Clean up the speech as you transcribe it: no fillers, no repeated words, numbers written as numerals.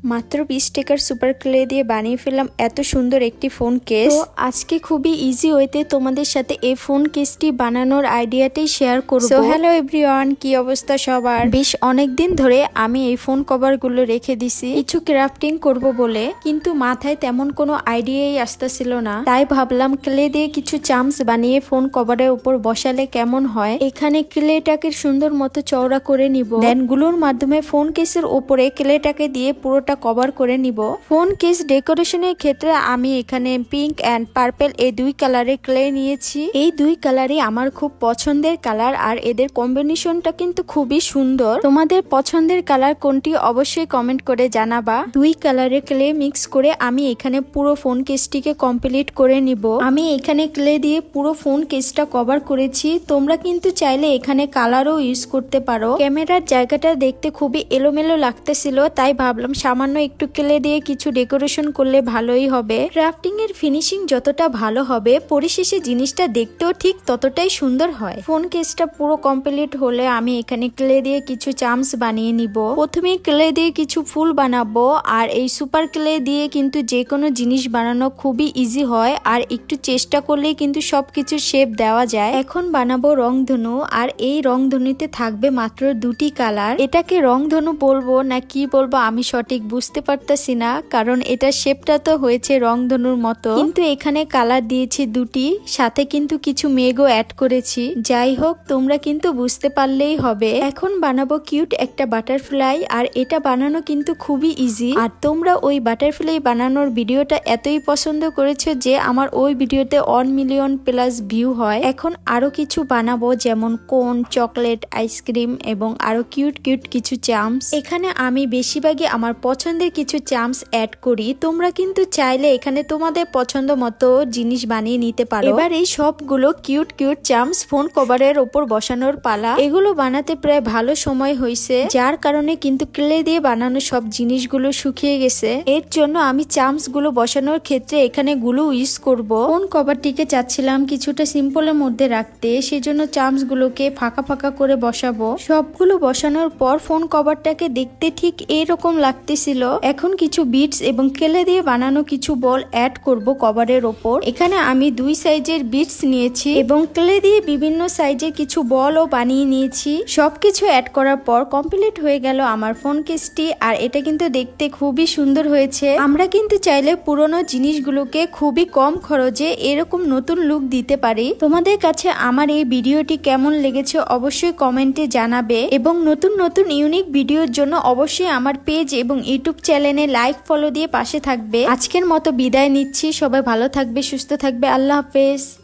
মাত্র 20 টাকার super clay দিয়ে বানিয়ে ফেললাম এত সুন্দর একটি ফোন কেস। তো আজকে খুবই ইজি ওয়েতে তোমাদের সাথে এই ফোন কেসটি বানানোর আইডিয়াটাই শেয়ার করব। সো হ্যালো এভরিওয়ান, কি অবস্থা সবার? বেশ অনেকদিন ধরে আমি এই ফোন কভার গুলো রেখে দিছি কিছু ক্রাফটিং করব বলে, কিন্তু মাথায় তেমন কোনো আইডিয়াই আসতেছিল না। তাই ভাবলাম ক্লে দিয়ে কিছু চামচ বানিয়ে ফোন কভারের উপর বসালে কেমন হয়। এখানে ক্লেটাকে সুন্দর মতো চওড়া করে নিব, দেন গুলোর মাধ্যমে ফোন কেসের উপরে ক্লেটাকে দিয়ে পুরোটা কভার করে নিব। ফোন কেস ডেকোরেশনের ক্ষেত্রে আমি এখানে পিঙ্ক এন্ড পার্পল এই দুই কালারের ক্লে নিয়েছি। এই দুই কালারই আমার খুব পছন্দের কালার, আর এদের কম্বিনেশনটা কিন্তু খুবই সুন্দর। তোমাদের পছন্দের কালার কোনটি অবশ্যই কমেন্ট করে জানাবা। দুই কালারের ক্লে মিক্স করে আমি এখানে পুরো ফোন কেসটিকে কমপ্লিট করে নিব। আমি এখানে ক্লে দিয়ে পুরো ফোন কেসটা কভার করেছি। তোমরা কিন্তু চাইলে এখানে কালারও ইউজ করতে পারো। ক্যামেরার জায়গাটা দেখতে খুবই এলোমেলো লাগতেছিল, তাই ভাবলাম সামান্য একটু ক্লে দিয়ে কিছু ডেকোরেশন করলে ভালোই হবে। ক্রাফটিং এর ফিনিশিং যতটা ভালো হবে, পরিশেষে জিনিসটা দেখতেও ঠিক ততটাই সুন্দর হয়। ফোন কেসটা পুরো কমপ্লিট হলে আমি এখানে ক্লে দিয়ে কিছু চামচ বানিয়ে নিব। প্রথমে ক্লে দিয়ে কিছু ফুল বানাবো, আর এই সুপার ক্লে দিয়ে কিন্তু যে কোনো জিনিস বানানো খুবই ইজি হয়, আর একটু চেষ্টা করলেই কিন্তু সবকিছু শেপ দেওয়া যায়। এখন বানাবো রংধনু, আর এই রংধনুতে থাকবে মাত্র দুটি কালার। এটাকে রংধনু বলবো না কি বলবো আমি সঠিক বুঝতে পারতেছি না, কারণ এটা শেপটা তো হয়েছে রংধনুর মতো, কিন্তু এখানে কালার দিয়েছি দুটি, সাথে কিন্তু কিছু মেঘও অ্যাড করেছি। যাই হোক, তোমরা কিন্তু বুঝতে পারলেই হবে। এখন বানাবো কিউট একটা বাটারফ্লাই, আর এটা বানানো কিন্তু খুবই ইজি। আর তোমরা ওই বাটারফ্লাই বানানোর ভিডিওটা এতই পছন্দ করেছো যে আমার ওই ভিডিওতে 1 মিলিয়ন প্লাস ভিউ হয়। এখন আরো কিছু বানাবো, যেমন কোন, চকলেট, আইসক্রিম এবং আরো কিউট কিউট কিছু চামচ। এখানে আমি বেশিরভাগই আমার পছন্দের কিছু চামচ অ্যাড করি। তোমরা কিন্তু চাইলে এখানে তোমাদের পছন্দ মতো জিনিস বানিয়ে নিতে পারো। এবার এই সবগুলো কিউট কিউট চামচ ফোন কভারের উপর বসানোর পালা। এগুলো বানাতে প্রায় ভালো সময় হয়েছে, যার কারণে কিন্তু ক্লে দিয়ে বানানো সব জিনিসগুলো শুকিয়ে গেছে। এর জন্য আমি চামচ গুলো বসানোর ক্ষেত্রে এখানে গুলো ইউজ করব। ফোন কভারটিকে চাচ্ছিলাম কিছুটা সিম্পলের মধ্যে রাখতে, সেজন্য চামচ গুলোকে ফাঁকা ফাঁকা করে বসাবো। সবগুলো বসানোর পর ফোন কভারটাকে দেখতে ঠিক এরকম লাগতেছিল। এখন কিছু বিটস এবং ক্লে দিয়ে বানানো কিছু বল অ্যাড করব কভারের ওপর। এখানে আমি দুই সাইজের বিটস নিয়েছি এবং ক্লে দিয়ে বিভিন্ন সাইজের কিছু বলও বানিয়ে নিয়েছি। সবকিছু অ্যাড করার পর কমপ্লিট হয়ে গেল আমার ফোন কেসটি, আর এটা কিন্তু দেখতে খুবই সুন্দর হয়েছে। আমরা কিন্তু চাইলে পুরোনো জিনিসগুলোকে খুবই কম খরচে এরকম নতুন লুক দিতে পারি। তোমাদের কাছে আমার এই ভিডিওটি কেমন লেগেছে অবশ্যই কমেন্টে জানাবে, এবং নতুন নতুন ইউনিক ভিডিওর জন্য অবশ্যই আমার পেজ এবং ইউটিউব চ্যানেলে লাইক ফলো দিয়ে পাশে থাকবে। আজকের মতো বিদায় নিচ্ছি। সবাই ভালো থাকবে, সুস্থ থাকবে। আল্লাহ হাফেজ।